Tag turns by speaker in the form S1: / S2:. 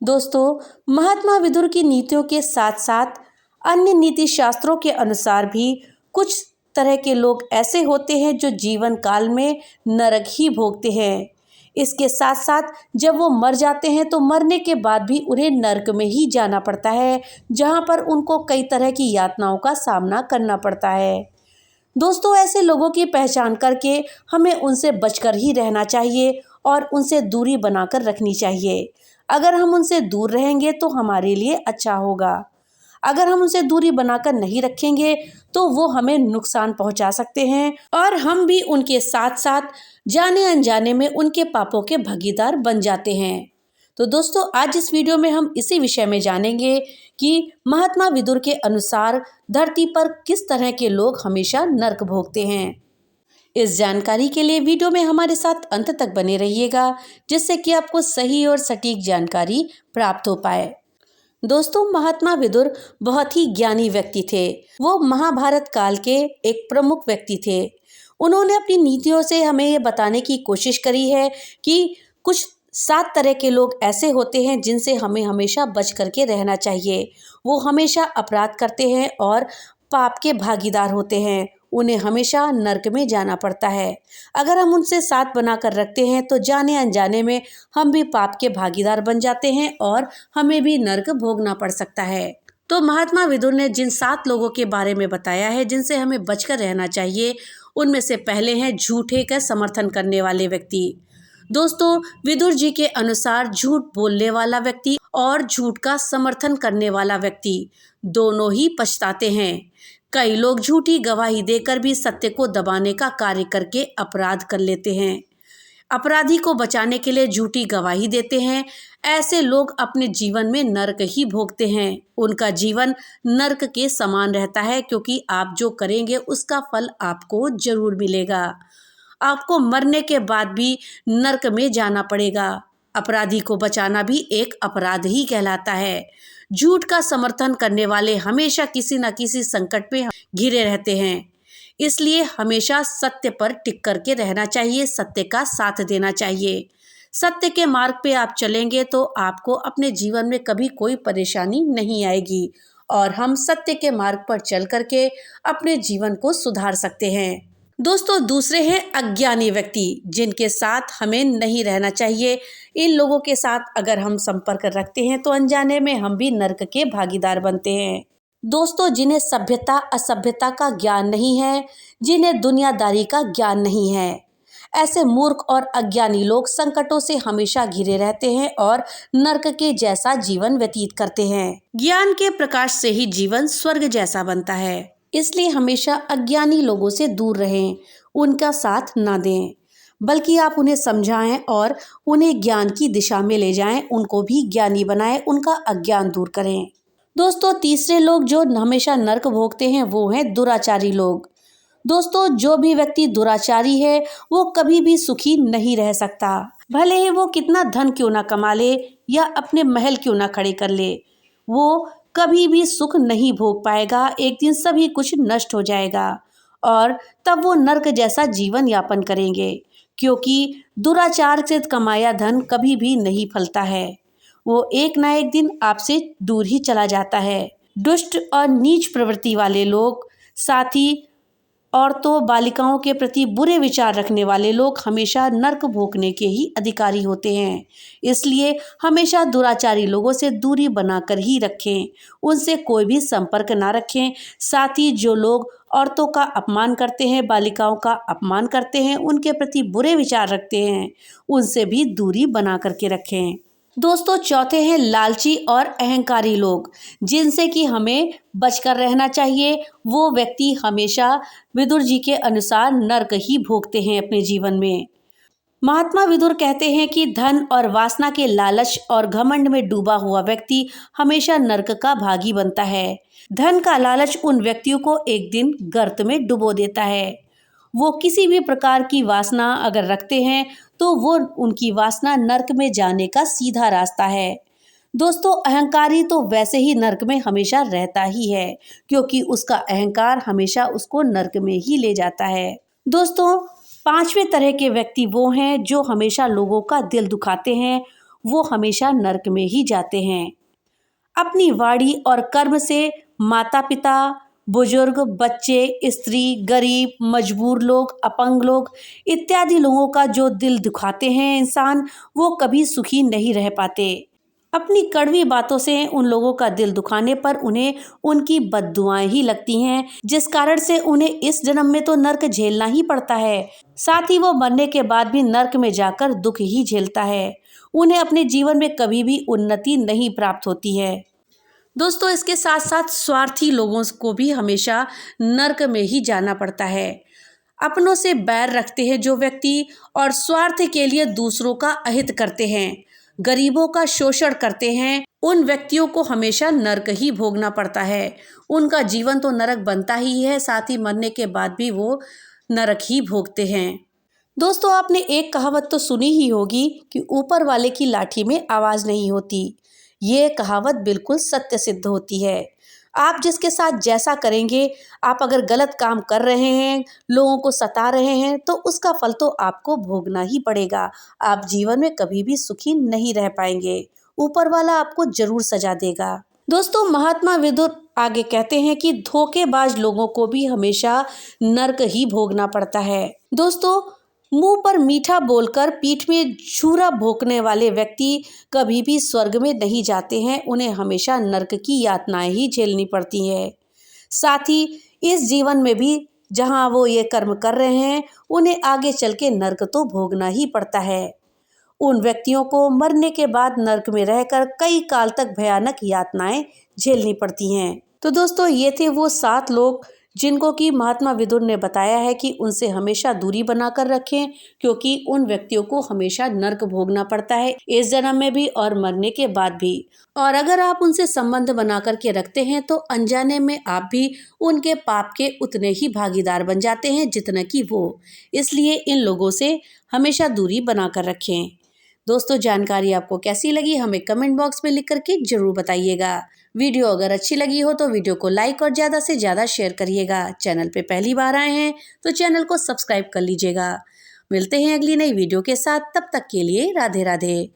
S1: दोस्तों, महात्मा विदुर की नीतियों के साथ साथ अन्य नीति शास्त्रों के अनुसार भी कुछ तरह के लोग ऐसे होते हैं जो जीवन काल में नरक ही भोगते हैं। इसके साथ साथ जब वो मर जाते हैं तो मरने के बाद भी उन्हें नरक में ही जाना पड़ता है, जहाँ पर उनको कई तरह की यातनाओं का सामना करना पड़ता है। दोस्तों, ऐसे लोगों की पहचान करके हमें उनसे बचकर ही रहना चाहिए और उनसे दूरी बनाकर रखनी चाहिए। अगर हम उनसे दूर रहेंगे तो हमारे लिए अच्छा होगा। अगर हम उनसे दूरी बनाकर नहीं रखेंगे तो वो हमें नुकसान पहुंचा सकते हैं और हम भी उनके साथ साथ जाने अनजाने में उनके पापों के भागीदार बन जाते हैं। तो दोस्तों, आज इस वीडियो में हम इसी विषय में जानेंगे कि महात्मा विदुर के अनुसार धरती पर किस तरह के लोग हमेशा नर्क भोगते हैं। इस जानकारी के लिए वीडियो में हमारे साथ अंत तक बने रहिएगा, जिससे कि आपको सही और सटीक जानकारी प्राप्त हो पाए। दोस्तों, महात्मा विदुर बहुत ही ज्ञानी व्यक्ति थे। वो महाभारत काल के एक प्रमुख व्यक्ति थे। उन्होंने अपनी नीतियों से हमें ये बताने की कोशिश करी है कि कुछ 7 तरह के लोग ऐसे होते हैं जिनसे हमें हमेशा बच करके रहना चाहिए। वो हमेशा अपराध करते हैं और पाप के भागीदार होते हैं। उन्हें हमेशा नर्क में जाना पड़ता है। अगर हम उनसे साथ बनाकर रखते हैं तो जाने अनजाने में हम भी पाप के भागीदार बन जाते हैं और हमें भी नर्क भोगना पड़ सकता है। तो महात्मा विदुर ने जिन 7 लोगों के बारे में बताया है जिनसे हमें बचकर रहना चाहिए, उनमें से पहले हैं झूठे का समर्थन करने वाले व्यक्ति। दोस्तों, विदुर जी के अनुसार झूठ बोलने वाला व्यक्ति और झूठ का समर्थन करने वाला व्यक्ति दोनों ही पछताते हैं। कई लोग झूठी गवाही देकर भी सत्य को दबाने का कार्य करके अपराध कर लेते हैं। अपराधी को बचाने के लिए झूठी गवाही देते हैं। ऐसे लोग अपने जीवन में नर्क ही भोगते हैं। उनका जीवन नर्क के समान रहता है, क्योंकि आप जो करेंगे उसका फल आपको जरूर मिलेगा। आपको मरने के बाद भी नर्क में जाना पड़ेगा। अपराधी को बचाना भी एक अपराध ही कहलाता है। झूठ का समर्थन करने वाले हमेशा किसी न किसी संकट में घिरे रहते हैं। इसलिए हमेशा सत्य पर टिक करके रहना चाहिए, सत्य का साथ देना चाहिए। सत्य के मार्ग पे आप चलेंगे तो आपको अपने जीवन में कभी कोई परेशानी नहीं आएगी और हम सत्य के मार्ग पर चल करके अपने जीवन को सुधार सकते हैं। दोस्तों, दूसरे हैं अज्ञानी व्यक्ति, जिनके साथ हमें नहीं रहना चाहिए। इन लोगों के साथ अगर हम संपर्क रखते हैं तो अनजाने में हम भी नर्क के भागीदार बनते हैं। दोस्तों, जिन्हें सभ्यता असभ्यता का ज्ञान नहीं है, जिन्हें दुनियादारी का ज्ञान नहीं है, ऐसे मूर्ख और अज्ञानी लोग संकटों से हमेशा घिरे रहते हैं और नर्क के जैसा जीवन व्यतीत करते हैं। ज्ञान के प्रकाश से ही जीवन स्वर्ग जैसा बनता है। इसलिए हमेशा अज्ञानी लोगों से दूर रहें, उनका साथ ना दें, बल्कि आप उन्हें समझाएं और उन्हें ज्ञान की दिशा में ले जाएं, उनको भी ज्ञानी बनाएं, उनका अज्ञान दूर करें। दोस्तों, तीसरे लोग जो हमेशा नर्क भोगते हैं वो हैं दुराचारी लोग। दोस्तों, जो भी व्यक्ति दुराचारी है वो कभी भी सुखी नहीं रह सकता। भले ही वो कितना धन क्यों ना कमा ले या अपने महल क्यों ना खड़े कर ले, वो कभी भी सुख नहीं भोग पाएगा। एक दिन सभी कुछ नष्ट हो जाएगा और तब वो नर्क जैसा जीवन यापन करेंगे, क्योंकि दुराचार से कमाया धन कभी भी नहीं फलता है। वो एक ना एक दिन आपसे दूर ही चला जाता है। दुष्ट और नीच प्रवृत्ति वाले लोग, साथ ही औरतों बालिकाओं के प्रति बुरे विचार रखने वाले लोग हमेशा नर्क भोगने के ही अधिकारी होते हैं। इसलिए हमेशा दुराचारी लोगों से दूरी बनाकर ही रखें, उनसे कोई भी संपर्क ना रखें। साथ ही जो लोग औरतों का अपमान करते हैं, बालिकाओं का अपमान करते हैं, उनके प्रति बुरे विचार रखते हैं, उनसे भी दूरी बना करके रखें। दोस्तों, चौथे हैं लालची और अहंकारी लोग, जिनसे कि हमें बचकर रहना चाहिए। वो व्यक्ति हमेशा विदुर जी के अनुसार नर्क ही भोगते हैं अपने जीवन में। महात्मा विदुर कहते हैं कि धन और वासना के लालच और घमंड में डूबा हुआ व्यक्ति हमेशा नर्क का भागी बनता है। धन का लालच उन व्यक्तियों को एक दिन गर्त में डुबो देता है। वो किसी भी प्रकार की वासना अगर रखते हैं तो वो उनकी वासना नर्क में जाने का सीधा रास्ता है। दोस्तों, अहंकारी तो वैसे ही नर्क में हमेशा रहता ही है, क्योंकि उसका अहंकार हमेशा उसको नर्क में ही ले जाता है। दोस्तों, 5वें तरह के व्यक्ति वो हैं जो हमेशा लोगों का दिल दुखाते हैं। वो हमेशा नरक में ही जाते हैं। अपनी वाणी और कर्म से माता पिता, बुजुर्ग, बच्चे, स्त्री, गरीब, मजबूर लोग, अपंग लोग इत्यादि लोगों का जो दिल दुखाते हैं इंसान, वो कभी सुखी नहीं रह पाते। अपनी कड़वी बातों से उन लोगों का दिल दुखाने पर उन्हें उनकी बद्दुआएं ही लगती हैं, जिस कारण से उन्हें इस जन्म में तो नर्क झेलना ही पड़ता है, साथ ही वो मरने के बाद भी नर्क में जाकर दुख ही झेलता है। उन्हें अपने जीवन में कभी भी उन्नति नहीं प्राप्त होती है। दोस्तों, इसके साथ साथ स्वार्थी लोगों को भी हमेशा नर्क में ही जाना पड़ता है। अपनों से बैर रखते हैं जो व्यक्ति और स्वार्थ के लिए दूसरों का अहित करते हैं, गरीबों का शोषण करते हैं, उन व्यक्तियों को हमेशा नरक ही भोगना पड़ता है। उनका जीवन तो नरक बनता ही है, साथ ही मरने के बाद भी वो नरक ही भोगते हैं। दोस्तों, आपने एक कहावत तो सुनी ही होगी कि ऊपर वाले की लाठी में आवाज़ नहीं होती। ये कहावत बिल्कुल सत्य सिद्ध होती है। आप जिसके साथ जैसा करेंगे, आप अगर गलत काम कर रहे हैं, लोगों को सता रहे हैं, तो उसका फल तो आपको भोगना ही पड़ेगा। आप जीवन में कभी भी सुखी नहीं रह पाएंगे। ऊपर वाला आपको जरूर सजा देगा। दोस्तों, महात्मा विदुर आगे कहते हैं कि धोखेबाज लोगों को भी हमेशा नर्क ही भोगना पड़ता है। दोस्तों, मुंह पर मीठा बोलकर पीठ में छुरा भोंकने वाले व्यक्ति कभी भी स्वर्ग में नहीं जाते हैं। उन्हें हमेशा नर्क की यातनाएं ही झेलनी पड़ती है। साथ ही इस जीवन में भी जहां वो ये कर्म कर रहे हैं, उन्हें आगे चल के नर्क तो भोगना ही पड़ता है। उन व्यक्तियों को मरने के बाद नर्क में रहकर कई काल तक भयानक यातनाएं झेलनी पड़ती हैं। तो दोस्तों, ये थे वो 7 लोग जिनको कि महात्मा विदुर ने बताया है कि उनसे हमेशा दूरी बनाकर रखें, क्योंकि उन व्यक्तियों को हमेशा नर्क भोगना पड़ता है, इस जन्म में भी और मरने के बाद भी। और अगर आप उनसे संबंध बना करके रखते हैं तो अनजाने में आप भी उनके पाप के उतने ही भागीदार बन जाते हैं जितना कि वो। इसलिए इन लोगों से हमेशा दूरी बनाकर रखें। दोस्तों, जानकारी आपको कैसी लगी हमें कमेंट बॉक्स में लिख करके जरूर बताइएगा। वीडियो अगर अच्छी लगी हो तो वीडियो को लाइक और ज़्यादा से ज़्यादा शेयर करिएगा। चैनल पे पहली बार आए हैं तो चैनल को सब्सक्राइब कर लीजिएगा। मिलते हैं अगली नई वीडियो के साथ, तब तक के लिए राधे राधे।